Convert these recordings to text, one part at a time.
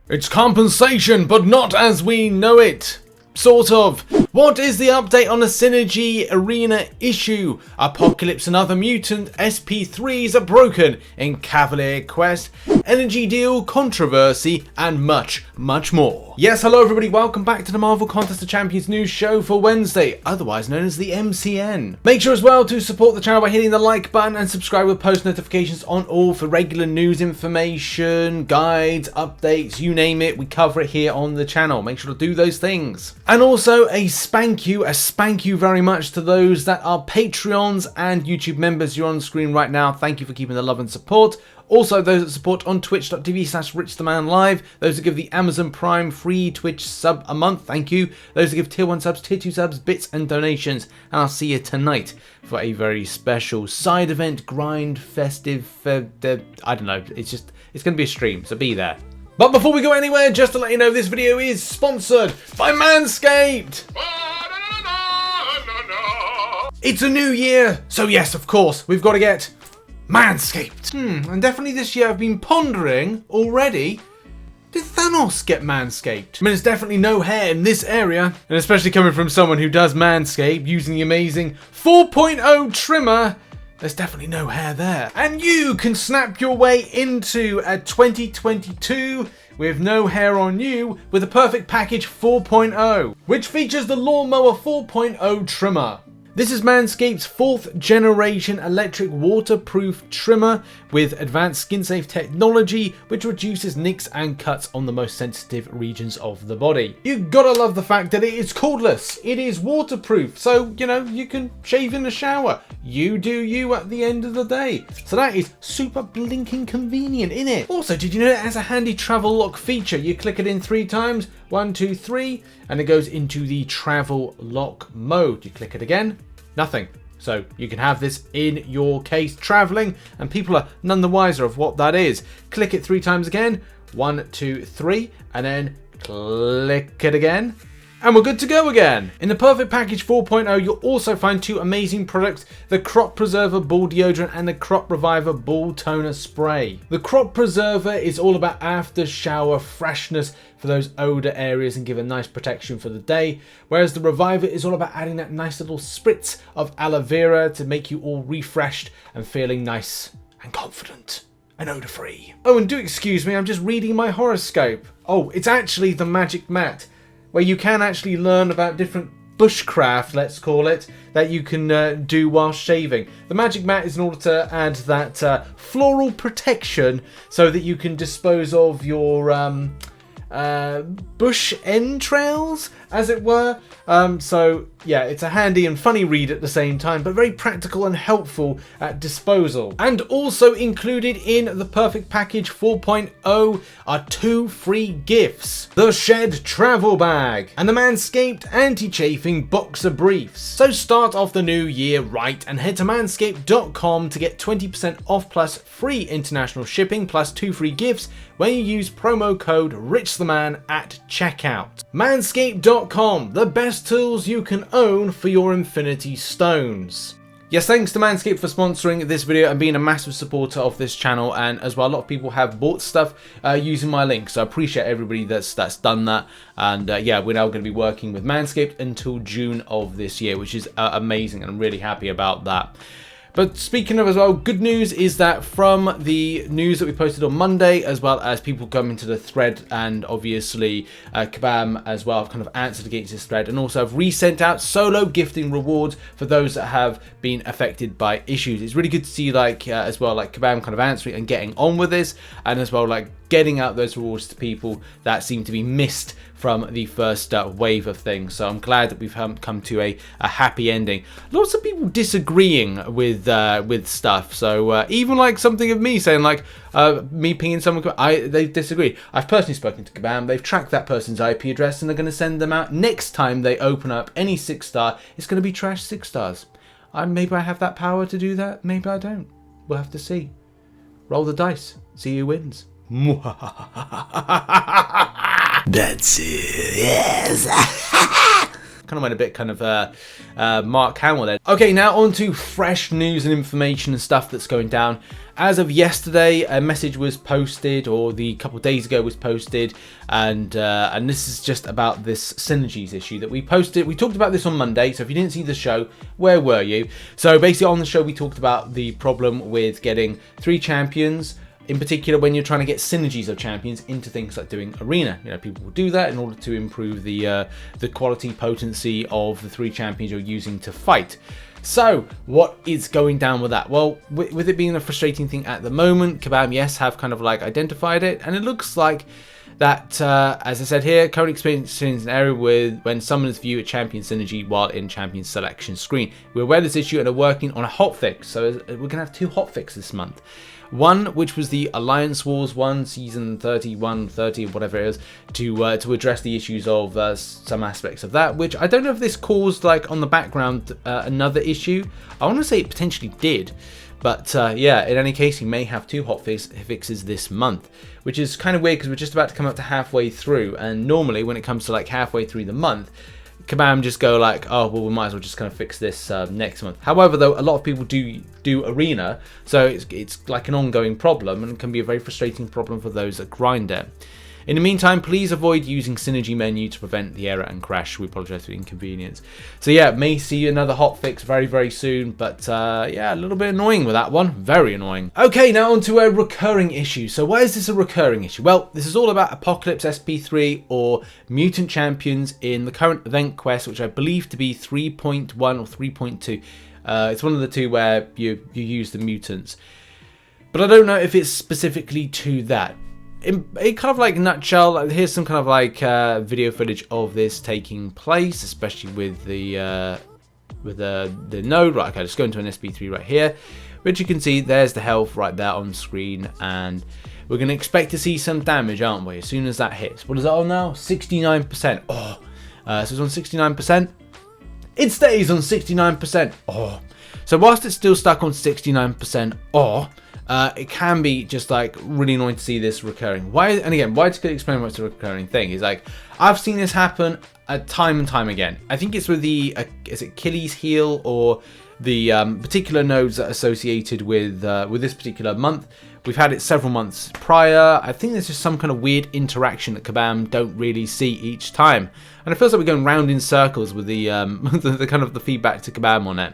It's compensation, but not as we know it. Sort of. What is the update on the Synergy Arena issue? Apocalypse and other mutant SP3s are broken in Cavalier quest, energy deal, controversy, and much more. Yes, hello everybody, welcome back to the Marvel Contest of Champions news show for Wednesday, otherwise known as the MCN. Make sure as well to support the channel by hitting the like button and subscribe with post notifications on all for regular news information, guides, updates, you name it, we cover it here on the channel. Make sure to do those things. And also a spank you very much to those that are Patreons and YouTube members. You're on screen right now. Thank you for keeping the love and support. Also, those that support on twitch.tv/RichTheMan live. Those that give the Amazon Prime free Twitch sub a month. Thank you. Those that give tier 1 subs, tier 2 subs, bits and donations. And I'll see you tonight for a very special side event, grind, festive, I don't know. It's going to be a stream, so be there. But before we go anywhere, just to let you know, this video is sponsored by Manscaped. It's a new year, so yes, of course, we've got to get Manscaped. And definitely this year I've been pondering already, did Thanos get Manscaped? I mean, there's definitely no hair in this area, and especially coming from someone who does Manscaped using the amazing 4.0 trimmer, there's definitely no hair there. And you can snap your way into a 2022 with no hair on you with the Perfect Package 4.0, which features the Lawnmower 4.0 trimmer. This is Manscaped's 4th generation electric waterproof trimmer with advanced skin-safe technology, which reduces nicks and cuts on the most sensitive regions of the body. You gotta love the fact that it is cordless. It is waterproof, so, you know, you can shave in the shower. You do you at the end of the day. So that is super blinking convenient, innit? Also, did you know it has a handy travel lock feature? You click it in 3 times, 1, 2, 3, and it goes into the travel lock mode. You click it again, nothing. So you can have this in your case traveling, and people are none the wiser of what that is. Click it 3 times again, 1, 2, 3, and then click it again, and we're good to go again. In the Perfect Package 4.0, you'll also find 2 amazing products, the Crop Preserver Ball Deodorant and the Crop Reviver Ball Toner Spray. The Crop Preserver is all about after shower freshness for those odor areas and give a nice protection for the day, whereas the Reviver is all about adding that nice little spritz of aloe vera to make you all refreshed and feeling nice and confident and odor free. Oh, and do excuse me, I'm just reading my horoscope. Oh, it's actually the Magic Mat, where you can actually learn about different bushcraft, let's call it, that you can do while shaving. The Magic Mat is in order to add that floral protection so that you can dispose of your bush entrails, as it were. So yeah, it's a handy and funny read at the same time, but very practical and helpful at disposal. And also included in the Perfect Package 4.0 are 2 free gifts: the Shed Travel Bag and the Manscaped Anti-Chafing Boxer Briefs. So start off the new year right and head to manscaped.com to get 20% off plus free international shipping plus 2 free gifts when you use promo code RichTheMan at checkout. Manscaped.com, the best tools you can own for your Infinity Stones. Yes, thanks to Manscaped for sponsoring this video and being a massive supporter of this channel, and as well a lot of people have bought stuff using my link, so I appreciate everybody that's done that. And yeah, we're now going to be working with Manscaped until June of this year, which is amazing, and I'm really happy about that. But speaking of as well, good news is that from the news that we posted on Monday, as well as people come into the thread, and obviously Kabam as well have kind of answered against this thread, and also have resent out solo gifting rewards for those that have been affected by issues. It's really good to see as well Kabam kind of answering and getting on with this, and as well getting out those rewards to people that seem to be missed from the first wave of things. So I'm glad that we've come to a happy ending. Lots of people disagreeing with stuff. So even something of me saying me pinging someone, they disagree. I've personally spoken to Kabam. They've tracked that person's IP address and they're going to send them out next time they open up any 6-star. It's going to be trash 6 stars. Maybe I have that power to do that. Maybe I don't. We'll have to see. Roll the dice. See who wins. That's it. Yes. Kind of went a bit kind of Mark Hamill there. Okay, now on to fresh news and information and stuff that's going down. As of yesterday, a message was posted, or the couple of days ago was posted, and this is just about this synergies issue that we posted. We talked about this on Monday, so if you didn't see the show, where were you? So basically on the show we talked about the problem with getting 3 champions, in particular when you're trying to get synergies of champions into things like doing arena. You know, people will do that in order to improve the quality potency of the 3 champions you're using to fight. So, what is going down with that? Well, with it being a frustrating thing at the moment, Kabam, yes, have kind of like identified it, and it looks like that, as I said here, currently experiencing an error when summoners view a champion synergy while in champion selection screen. We're aware of this issue and are working on a hotfix, so we're going to have 2 hotfixes this month. One, which was the Alliance Wars 1, Season 31, 30, whatever it is, to address the issues of some aspects of that, which I don't know if this caused, like, on the background, another issue. I want to say it potentially did, but yeah, in any case, you may have 2 hotfixes this month, which is kind of weird because we're just about to come up to halfway through, and normally when it comes to, like, halfway through the month, Kabam just go like, oh, well, we might as well just kind of fix this next month. However, though, a lot of people do arena, so it's like an ongoing problem and can be a very frustrating problem for those that grind it. In the meantime, please avoid using synergy menu to prevent the error and crash. We apologize for the inconvenience. So yeah, may see another hotfix very, very soon, but yeah, a little bit annoying with that one. Very annoying. Okay, now on to a recurring issue. So why is this a recurring issue? Well, this is all about Apocalypse SP3 or Mutant Champions in the current event quest, which I believe to be 3.1 or 3.2. It's one of the 2 where you use the mutants. But I don't know if it's specifically to that. In kind of like nutshell, here's some kind of like video footage of this taking place, especially with the node. Right, okay, let's go into an SP3 right here, which you can see there's the health right there on screen, and we're going to expect to see some damage, aren't we, as soon as that hits. What is that on now? 69%. Oh, so it's on 69%. It stays on 69%. Oh, so whilst it's still stuck on 69%, it can be just like really annoying to see this recurring. Why? And again, why to explain what's a recurring thing is like I've seen this happen time and time again. I think it's with the is it Achilles heel or the particular nodes that are associated with this particular month. We've had it several months prior. I think there's just some kind of weird interaction that Kabam don't really see each time, and it feels like we're going round in circles with the the kind of the feedback to Kabam on it.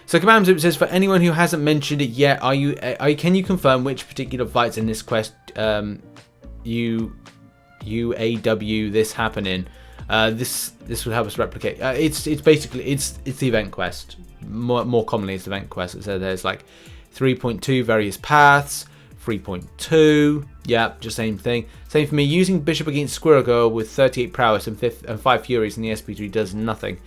So Kabam says, for anyone who hasn't mentioned it yet, can you confirm which particular fights in this quest UAW this happening? This would help us replicate. It's basically it's the event quest. More commonly, it's the event quest. So there's like 3.2 various paths, 3.2. Yeah, just same thing. Same for me. Using Bishop against Squirrel Girl with 38 prowess and 5 furies in the SP3 does nothing.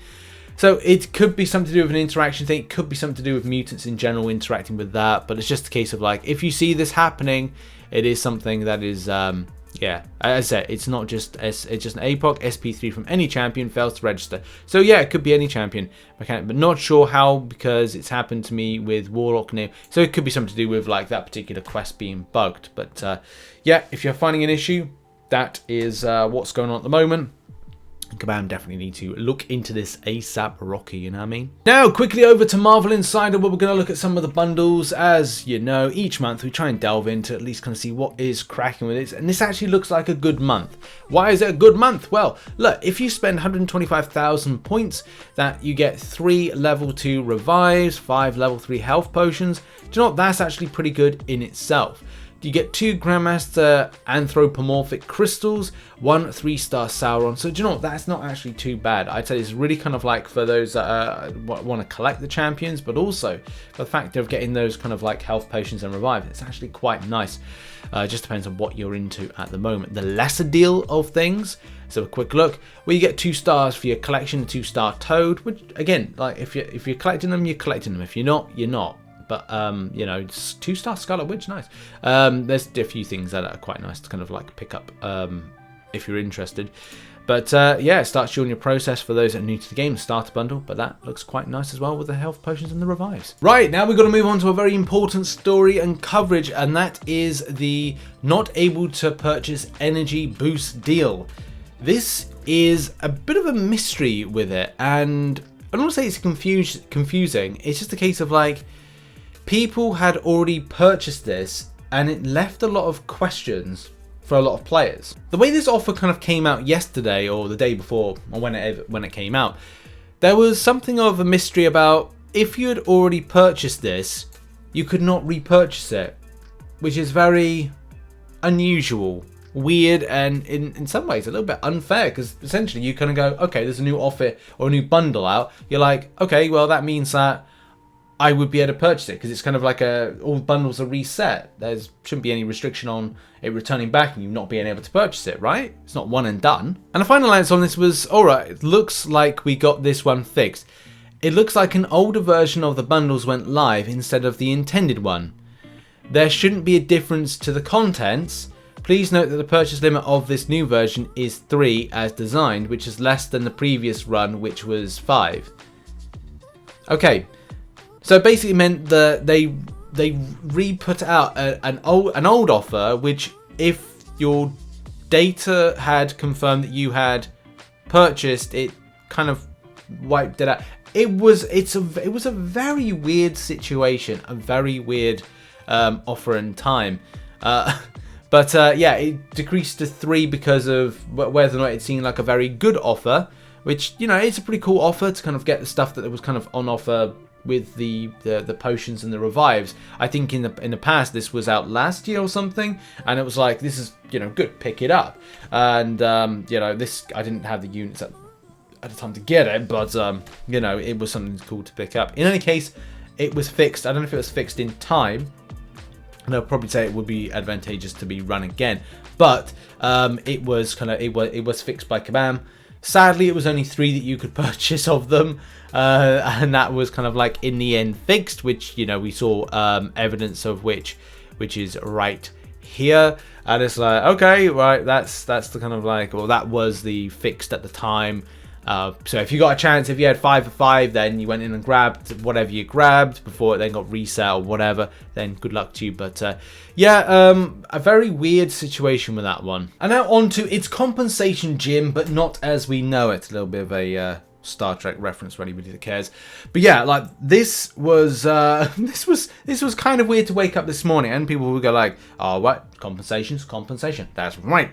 So it could be something to do with an interaction thing. It could be something to do with mutants in general interacting with that. But it's just a case of like, if you see this happening, it is something that is, yeah, as I said, it's not just it's just an APOC SP3 from any champion fails to register. So yeah, it could be any champion mechanic, but not sure how because it's happened to me with Warlock name. So it could be something to do with like that particular quest being bugged. But yeah, if you're finding an issue, that is what's going on at the moment. Kabam definitely need to look into this ASAP Rocky, you know what I mean? Now, quickly over to Marvel Insider, where we're going to look at some of the bundles. As you know, each month we try and delve into at least kind of see what is cracking with it. And this actually looks like a good month. Why is it a good month? Well, look, if you spend 125,000 points, that you get 3 level 2 revives, 5 level 3 health potions. Do you know what? That's actually pretty good in itself. You get 2 Grandmaster Anthropomorphic Crystals, 1 3-star Sauron. So do you know what? That's not actually too bad. I'd say it's really kind of like for those that want to collect the champions, but also for the fact of getting those kind of like health potions and revive. It's actually quite nice. Just depends on what you're into at the moment. The lesser deal of things. So a quick look where you get 2 stars for your collection, 2-star Toad. Which again, like if you're collecting them, you're collecting them. If you're not, you're not. But, you know, 2-star Scarlet Witch, nice. There's a few things that are quite nice to kind of like pick up if you're interested. But, yeah, it starts you on your process for those that are new to the game, starter bundle. But that looks quite nice as well with the health potions and the revives. Right, now we've got to move on to a very important story and coverage. And that is the not able to purchase energy boost deal. This is a bit of a mystery with it, and I don't want to say it's confusing. It's just a case of like people had already purchased this, and it left a lot of questions for a lot of players. The way this offer kind of came out yesterday or the day before, or when it came out, there was something of a mystery about if you had already purchased this, you could not repurchase it, which is very unusual, weird, and in some ways a little bit unfair, because essentially you kind of go, okay, there's a new offer or a new bundle out. You're like, okay, well that means that I would be able to purchase it, because it's kind of like all bundles are reset. There shouldn't be any restriction on it returning back and you not being able to purchase it, right? It's not one and done. And the final answer on this was, alright, it looks like we got this one fixed. It looks like an older version of the bundles went live instead of the intended one. There shouldn't be a difference to the contents. Please note that the purchase limit of this new version is 3 as designed, which is less than the previous run, which was 5. Okay, so it basically meant that they re-put out an old offer, which if your data had confirmed that you had purchased, it kind of wiped it out. It was a very weird situation, a very weird offer in time. But yeah, it decreased to 3 because of whether or not it seemed like a very good offer, which, you know, it's a pretty cool offer to kind of get the stuff that was kind of on offer with the potions and the revives. I think in the past this was out last year or something, and it was like, this is, you know, good, pick it up. And you know, this, I didn't have the units at the time to get it, but you know, it was something cool to pick up. In any case, it was fixed. I don't know if it was fixed in time, and I'll probably say it would be advantageous to be run again, but it was fixed by Kabam. Sadly, it was only 3 that you could purchase of them, and that was kind of like in the end fixed, which, you know, we saw evidence of which is right here. And it's like, okay, right, that's the kind of like, well, that was the fixed at the time. So if you got a chance, if you had 5 for 5, then you went in and grabbed whatever you grabbed before it then got reset or whatever, then good luck to you. But yeah, a very weird situation with that one. And now on to its compensation gym, but not as we know it. A little bit of a Star Trek reference for anybody that cares. But yeah, like this was this was kind of weird to wake up this morning, and people would go like, oh, what? Compensation's compensation. That's right.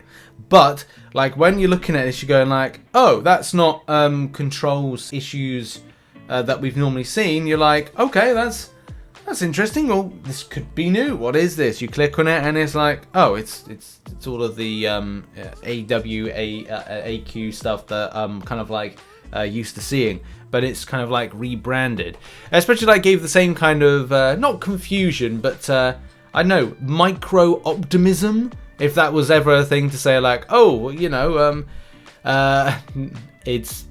But like when you're looking at this, you're going like, oh, that's not controls issues that we've normally seen. You're like, okay, that's interesting. Well, this could be new. What is this? You click on it and it's like, oh, it's all of the AQ stuff that kind of like used to seeing, but it's kind of like rebranded. Especially like gave the same kind of not confusion, but I don't know, micro optimism, if that was ever a thing to say, like, oh, you know, it's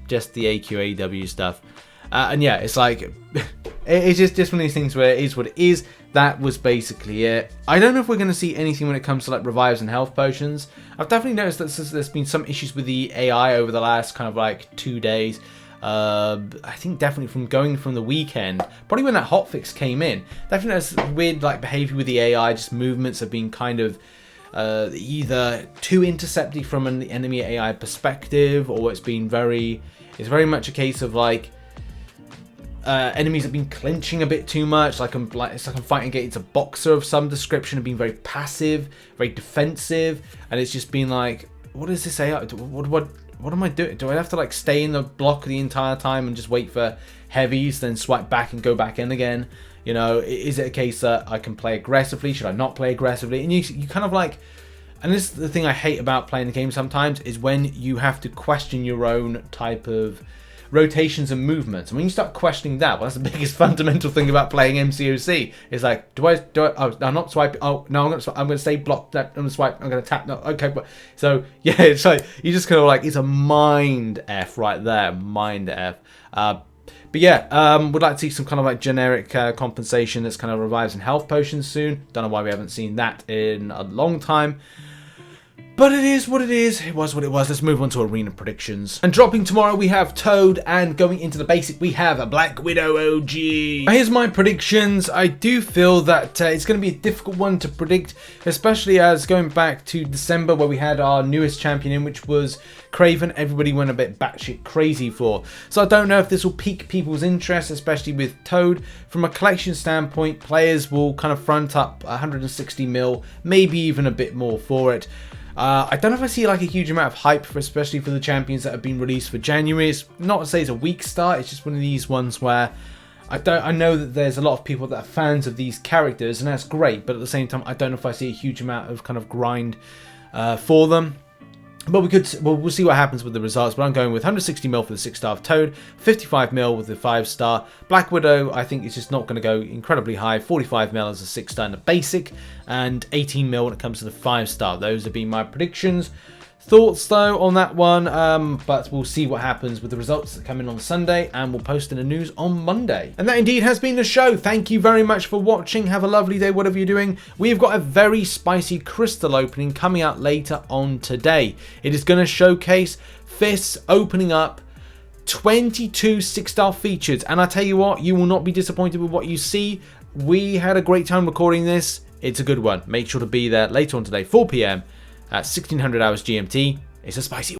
just the AQAW stuff. And yeah, it's like, it's just one of these things where it is what it is. That was basically it. I don't know if we're going to see anything when it comes to like revives and health potions. I've definitely noticed that there's been some issues with the AI over the last kind of like 2 days. I think definitely from going from the weekend, probably when that hotfix came in, definitely there's weird like behavior with the AI. Just movements have been kind of either too intercepty from an enemy AI perspective, or it's very much a case of like enemies have been clinching a bit too much. It's like I'm fighting against a boxer of some description, and being very passive, very defensive, and it's just been like, what is this AI? What am I doing? Do I have to like stay in the block the entire time and just wait for heavies, then swipe back and go back in again? You know, is it a case that I can play aggressively? Should I not play aggressively? And you kind of like, and this is the thing I hate about playing the game sometimes, is when you have to question your own type of rotations and movements. And when you start questioning that, well, that's the biggest fundamental thing about playing MCOC. It's like, do I oh, I'm not swiping. Oh no, I'm gonna stay blocked. I'm gonna swipe. I'm gonna tap. No, okay. But so yeah, it's like you just kind of like, it's a mind F right there, mind F. But yeah, would like to see some kind of like generic compensation that's kind of revives and health potions soon. Don't know why we haven't seen that in a long time. But it is what it is. It was what it was. Let's move on to arena predictions. And dropping tomorrow, we have Toad. And going into the basic, we have a Black Widow OG. Now, here's my predictions. I do feel that it's going to be a difficult one to predict, especially as going back to December where we had our newest champion in, which was Craven. Everybody went a bit batshit crazy for. So I don't know if this will pique people's interest, especially with Toad. From a collection standpoint, players will kind of front up 160 mil, maybe even a bit more for it. I don't know if I see like a huge amount of hype, especially for the champions that have been released for January. It's not to say it's a weak start, it's just one of these ones where I know that there's a lot of people that are fans of these characters, and that's great, but at the same time, I don't know if I see a huge amount of kind of grind for them. But we'll see what happens with the results. But I'm going with 160 mil for the 6-star of Toad, 55 mil with the 5-star. Black Widow, I think, is just not going to go incredibly high. 45 mil as a 6-star in the basic, and 18 mil when it comes to the 5-star. Those have been my predictions. Thoughts though on that one, but we'll see what happens with the results that come in on Sunday, and we'll post in the news on Monday. And that indeed has been the show. Thank you very much for watching. Have a lovely day, whatever you're doing. We've got a very spicy crystal opening coming out later on today. It is going to showcase Fists opening up 22 6-star features, and I tell you what, you will not be disappointed with what you see. We had a great time recording this. It's a good one. Make sure to be there later on today, 4 PM. At 1600 hours GMT. It's a spicy